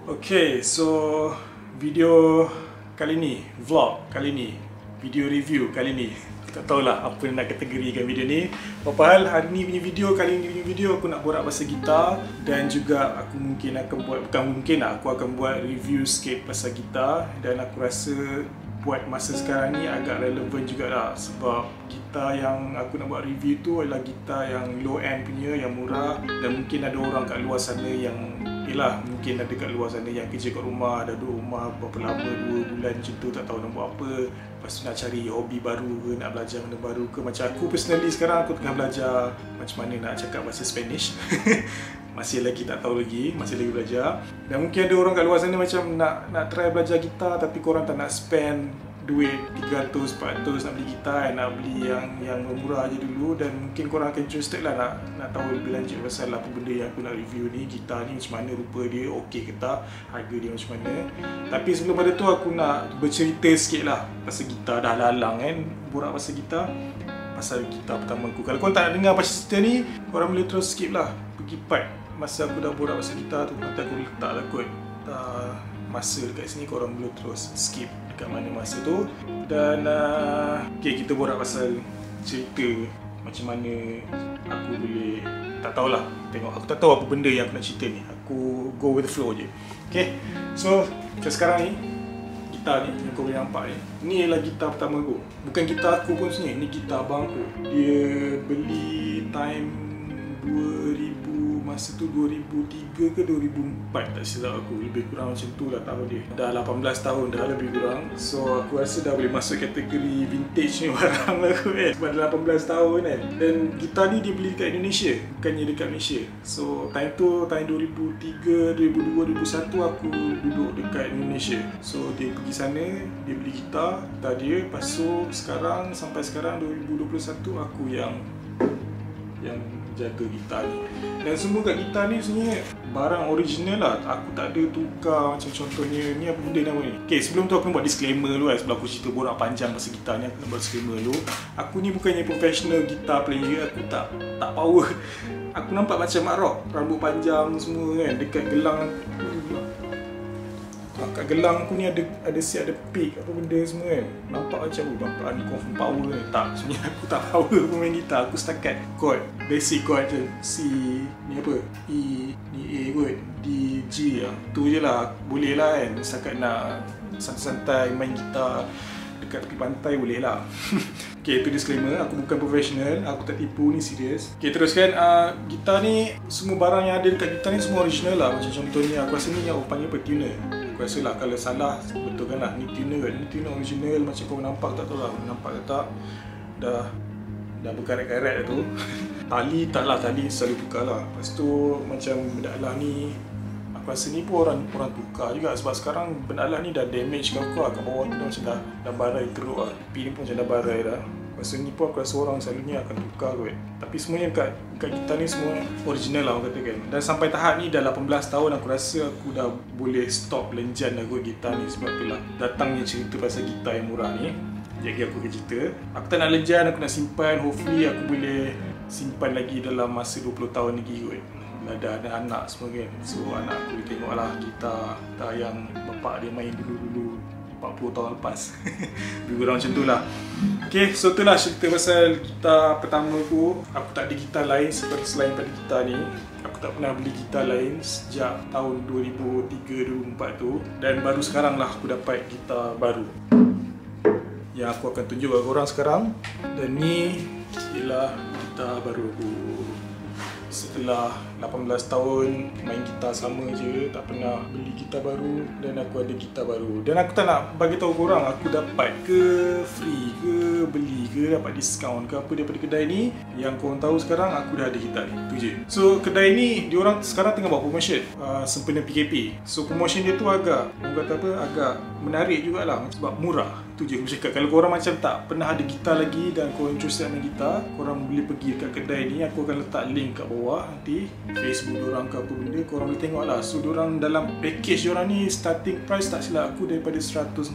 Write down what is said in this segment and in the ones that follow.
Okay, so video kali ni, vlog kali ni, video review kali ni. Tak tahulah apa nak kategorikan video ni. Apa hal hari ni punya video, kali ni punya video aku nak borak pasal gitar. Dan juga aku mungkin akan buat, bukan mungkin lah, aku akan buat review sikit pasal gitar. Dan aku rasa buat masa sekarang ni agak relevan jugalah. Sebab gitar yang aku nak buat review tu adalah gitar yang low end punya, yang murah. Dan mungkin ada orang kat luar sana yang, yelah, mungkin ada kat luar sana yang kerja kat rumah, dah duduk rumah berapa lama, 2 bulan macam tu, tak tahu nak buat apa. Lepas tu nak cari hobi baru ke, nak belajar benda baru ke. Macam aku personally sekarang aku tengah belajar macam mana nak cakap bahasa Spanish. Masih lagi tak tahu lagi, masih lagi belajar. Dan mungkin ada orang kat luar sana macam nak try belajar gitar tapi korang tak nak spend duit 300, 400 nak beli gitar, nak beli yang murah aja dulu. Dan mungkin korang akan interested lah nak tahu lebih lanjut pasal apa benda yang aku nak review ni. Gitar ni macam mana, rupa dia okey ke tak, harga dia macam mana. Tapi sebelum pada tu aku nak bercerita sikit lah pasal gitar. Dah lalang kan borak pasal gitar, pasal gitar pertama aku. Kalau korang tak nak dengar pasal cerita ni, korang boleh terus skip lah, pergi part masa aku dah borak pasal gitar tu. Nanti aku letak lah kot masa dekat sini, korang boleh terus skip dekat mana masa tu. Dan okay, kita borak pasal cerita macam mana aku boleh, tak tahulah, tengok, aku tak tahu apa benda yang aku nak cerita ni. Aku go with the flow je. Okay, so macam sekarang ni, gitar ni yang korang nampak ni adalah gitar pertama aku. Bukan gitar aku pun sebenarnya, ni gitar abang aku. Dia beli time 2000, masa tu 2003 ke 2004 tak silap aku, lebih kurang macam tu lah tahun dia. Dah 18 tahun dah lebih kurang. So aku rasa dah boleh masuk kategori vintage ni barang lah aku kan, sebab dah 18 tahun kan. Dan gitar ni dia beli dekat Indonesia, bukannya dekat Malaysia. So time tu, tahun 2003, 2002, 2001 aku duduk dekat Indonesia. So dia pergi sana, dia beli gitar dia. Lepas tu sekarang, sampai sekarang 2021 aku yang jaga gitar ni. Dan semua kat gitar ni sebenarnya barang original lah. Aku tak ada tukar. Macam contohnya ni, apa benda nama ni. Okay, sebelum tu aku nak buat disclaimer dulu lah. Sebelum aku cerita borak panjang pasal gitar ni, aku nak buat disclaimer dulu. Aku ni bukannya professional gitar player. Aku tak power. Aku nampak macam Mak Rock, rambut panjang semua kan. Dekat gelang kat gelang aku ni ada pick apa benda semua kan. Nampak macam bapak ni confirm power kan. Tak, sebenarnya aku tak power pun main gitar. Aku setakat chord, basic chord je. C, ni apa, E, ni A kot, D, G lah. Tu je lah, boleh lah kan. Setakat nak santai-santai main gitar dekat tepi pantai boleh lah. Okay, itu disclaimer, aku bukan profesional, aku tak tipu, ni serius. Okay, teruskan. Gitar ni, semua barang yang ada dekat gitar ni semua original lah. Macam contohnya, aku rasa ni yang orang panggil apa, tuner. Aku rasa lah, kalau salah, betulkan lah, ni tuner kan. Ni tuner original, macam kau nampak tak tahu lah, nampak ke tak. Dah berkarat-karat dah tu. Tali tak lah, tali selalu tukar lah. Lepas tu, macam benda alah ni, aku rasa ni pun orang tukar juga. Sebab sekarang benda alah ni dah damage ke aku lah. Kat bawah ni dah macam dah barai teruk lah. Tepi ni pun macam dah barai dah. Lepas tu ni pun aku rasa orang selalunya akan tukar kot. Tapi semuanya kat gitar ni semua original lah orang katakan. Dan sampai tahap ni dah 18 tahun, aku rasa aku dah boleh stop lenjan dah kot gitar ni. Sebab tu lah datangnya cerita pasal gitar yang murah ni. Jadi aku akan cerita. Aku tak nak lenjan, aku nak simpan. Hopefully aku boleh simpan lagi dalam masa 20 tahun lagi kot. Dah ada anak semua kan. So anak aku tengok lah gitar yang bapak dia main dulu 40 tahun lepas. Lebih kurang macam tu lah. Okay, so tu lah cerita pasal gitar pertama aku. Aku tak ada gitar lain seperti selain pada gitar ni. Aku tak pernah beli gitar lain sejak tahun 2003-2004 tu. Dan baru sekarang lah aku dapat gitar baru yang aku akan tunjuk kepada korang sekarang. Dan ni ialah gitar baru aku. Setelah 18 tahun main gitar sama je, tak pernah beli gitar baru. Dan aku ada gitar baru. Dan aku tak nak bagi tahu korang aku dapat ke free ke, beli ke, dapat diskaun ke apa daripada kedai ni. Yang korang tahu sekarang aku dah ada gitar ni, tu je. So kedai ni diorang sekarang tengah buat promotion sempena PKP. So promotion dia tu agak, orang kata apa, agak menarik jugalah sebab murah. Tu je aku cakap. Kalau korang macam tak pernah ada gitar lagi dan korang interested main gitar, korang boleh pergi dekat kedai ni. Aku akan letak link kat bawah nanti, Facebook diorang ke apa benda, korang boleh tengok lah. So diorang dalam package diorang ni starting price tak silap aku daripada 145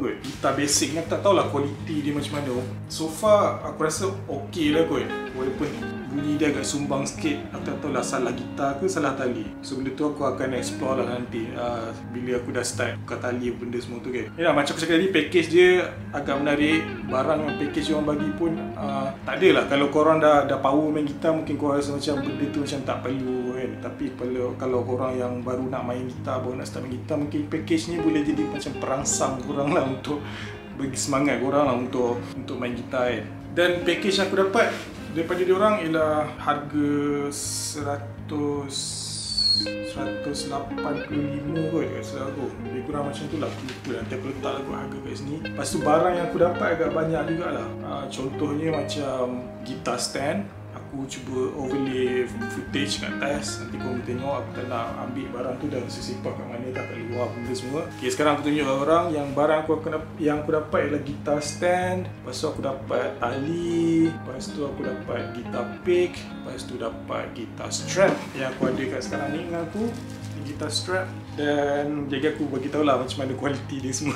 kot. Gitar basic ni aku tak tahulah kualiti dia macam mana. So far aku rasa okey lah kot, walaupun bunyi dia agak sumbang sikit. Aku tak tahu lah salah gitar ke salah tali. So benda tu aku akan explore lah nanti bila aku dah start buka tali benda semua tu kan. Ya, macam aku cakap tadi, package dia agak menarik. Barang yang package yang bagi pun tak adalah. Kalau korang dah power main gitar, mungkin korang rasa macam benda tu macam tak perlu kan. Tapi kalau korang yang baru nak main gitar, baru nak start main gitar, mungkin package ni boleh jadi macam perangsang korang lah, untuk bagi semangat korang lah untuk main gitar kan. Dan package yang aku dapat daripada diorang ialah harga 185 kot kat salah aku. Lebih kurang macam tu lah, aku lupa nanti aku letak lah harga kat sini. Lepas tu barang yang aku dapat agak banyak jugalah. Contohnya macam guitar stand. Aku cuba overlay footage kat atas. Nanti korang tengok, aku tak nak ambil barang tu dan sisipah kat mana tak, kat luar benda semua. Okay, sekarang aku tunjuk korang yang barang yang aku dapat ialah guitar stand. Lepas tu aku dapat tali. Lepas tu aku dapat guitar pick. Lepas tu dapat guitar strap yang aku ada kat sekarang ni dengan aku, guitar strap. Dan jadi aku bagi tahu lah macam mana kualiti dia semua.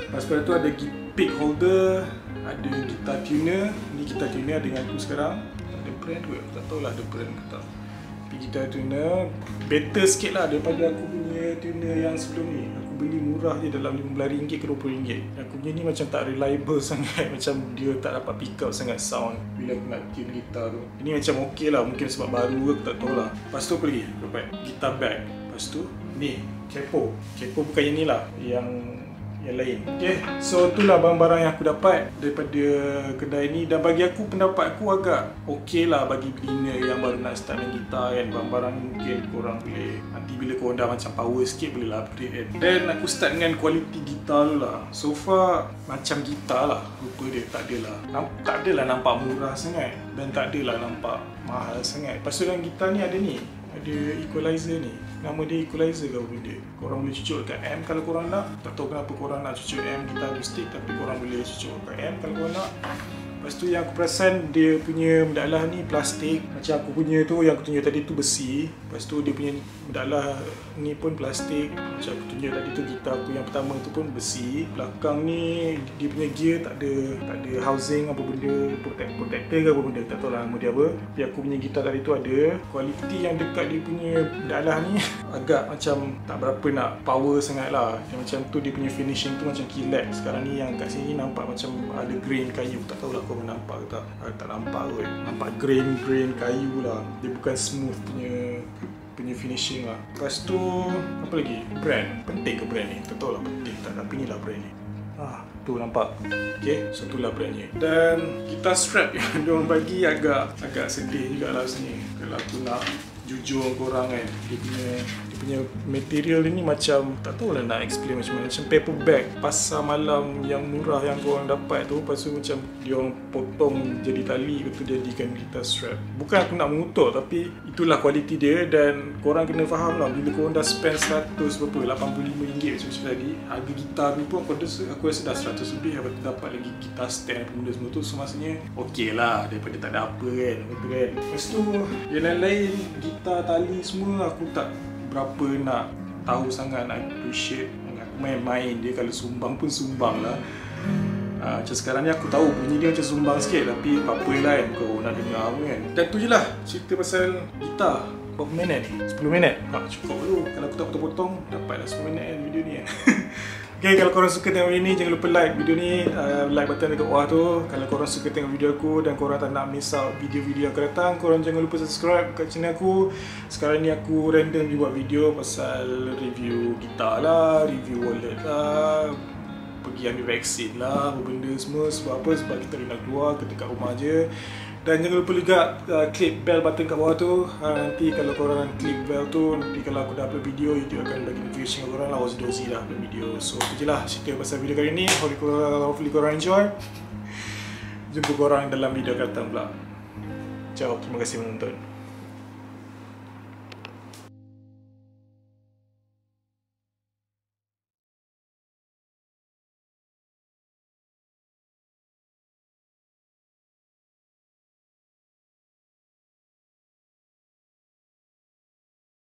Lepas tu ada pick holder, ada guitar tuner. Ni guitar tuner dengan aku sekarang. Ada brand ke? Tak tahu lah ada brand ke tak. Tapi guitar tuner better sikit lah daripada aku punya tuner yang sebelum ni. Aku beli murah je dalam RM15 ke RM20. Aku punya ni macam tak reliable sangat. Macam dia tak dapat pick up sangat sound bila aku nak tune gitar tu. Ini macam ok lah, mungkin sebab baru ke, aku tak tahu lah. Lepas tu apa lagi? Dapat guitar bag. Lepas tu ni capo bukan yang ni lah, yang lain. Okay, so itulah barang-barang yang aku dapat daripada kedai ni. Dan bagi aku, pendapat aku agak ok lah bagi beginner yang baru nak start main gitar kan. Barang-barang mungkin korang boleh, nanti bila korang dah macam power sikit, boleh lah upgrade kan. Dan aku start dengan kualiti gitar tu lah. So far macam gitar lah rupa dia, tak adalah nampak murah sangat dan tak adalah nampak mahal sangat. Lepas tu dalam gitar ni ada equalizer ni. Nama dia equalizer ke apa benda. Korang boleh cucuk dekat amp kalau korang nak. Tak tahu kenapa korang nak cucuk amp gitar akustik, tapi korang boleh cucuk dekat amp kalau korang nak. Lepas tu yang aku perasan, dia punya mendalah ni plastik. Macam aku punya tu, yang aku tunjuk tadi tu besi. Lepas tu dia punya mendalah ni pun plastik. Macam aku tunjuk tadi tu, gitar aku yang pertama tu pun besi. Belakang ni dia punya gear tak ada housing apa benda, protector ke apa benda, tak tahu lah nama dia apa. Tapi aku punya gitar tadi tu ada. Kualiti yang dekat dia punya mendalah ni agak macam tak berapa nak power sangat lah. Yang macam tu dia punya finishing tu macam kilat. Sekarang ni yang kat sini nampak macam ada grain kayu. Tak tahu lah korang nampak ke tak. Tak nampak kot. Nampak grain kayu lah. Dia bukan smooth punya finishing lah. Lepas tu apa lagi? Brand. Penting ke brand ni? Tak tahu lah penting tak, tapi ni lah brand ni. Tu nampak. Okay, so tu lah brandnya. Dan guitar strap yang diorang bagi agak sedih jugalah sini. Kalau aku nak jujur korang kan, dia punya material ni macam, tak tahu lah nak explain macam mana, macam paper bag pasar malam yang murah yang korang dapat tu. Lepas tu macam diorang potong jadi tali, lepas tu jadikan guitar strap. Bukan aku nak mengutuk, tapi itulah kualiti dia. Dan korang kena faham lah, bila korang dah spend RM100 berapa, RM85 macam tadi, harga gitar tu pun aku rasa dah RM100 lebih. Lepas tu dapat lagi gitar stand benda semua tu. So maksudnya ok lah daripada tak ada apa kan, betul kan. Lepas tu yang lain-lain, gitar, tali semua aku tak berapa nak tahu sangat, nak appreciate. Aku main-main dia, kalau sumbang pun sumbang lah. Macam sekarang ni aku tahu bunyi dia macam sumbang sikit, tapi apa-apa lah kan, kau nak dengar pun kan. Dan tu je lah cerita pasal gitar. Berapa minit ni? 10 minit? Cukup dulu. Kalau aku tak potong-potong, dapatlah 10 minit kan video ni kan. Okay, kalau korang suka tengok video ni, jangan lupa like video ni, like button dekat bawah tu. Kalau korang suka tengok video aku dan korang tak nak miss out video-video yang akan datang, korang jangan lupa subscribe kat channel aku. Sekarang ni aku random je buat video pasal review gitar lah, review wallet lah, pergi ambil vaksin lah, benda semua. Sebab apa? Sebab kita nak keluar, kita kat rumah je. Dan jangan lupa juga klik bell button kat bawah tu. Nanti kalau korang klik bell tu, nanti kalau aku dah upload video, YouTube akan bagi notification kat korang lah, Ozi dah upload video. So itu je lah cerita pasal video kali ni. Hopefully korang enjoy. Jumpa korang dalam video akan datang pula. Ciao, terima kasih menonton.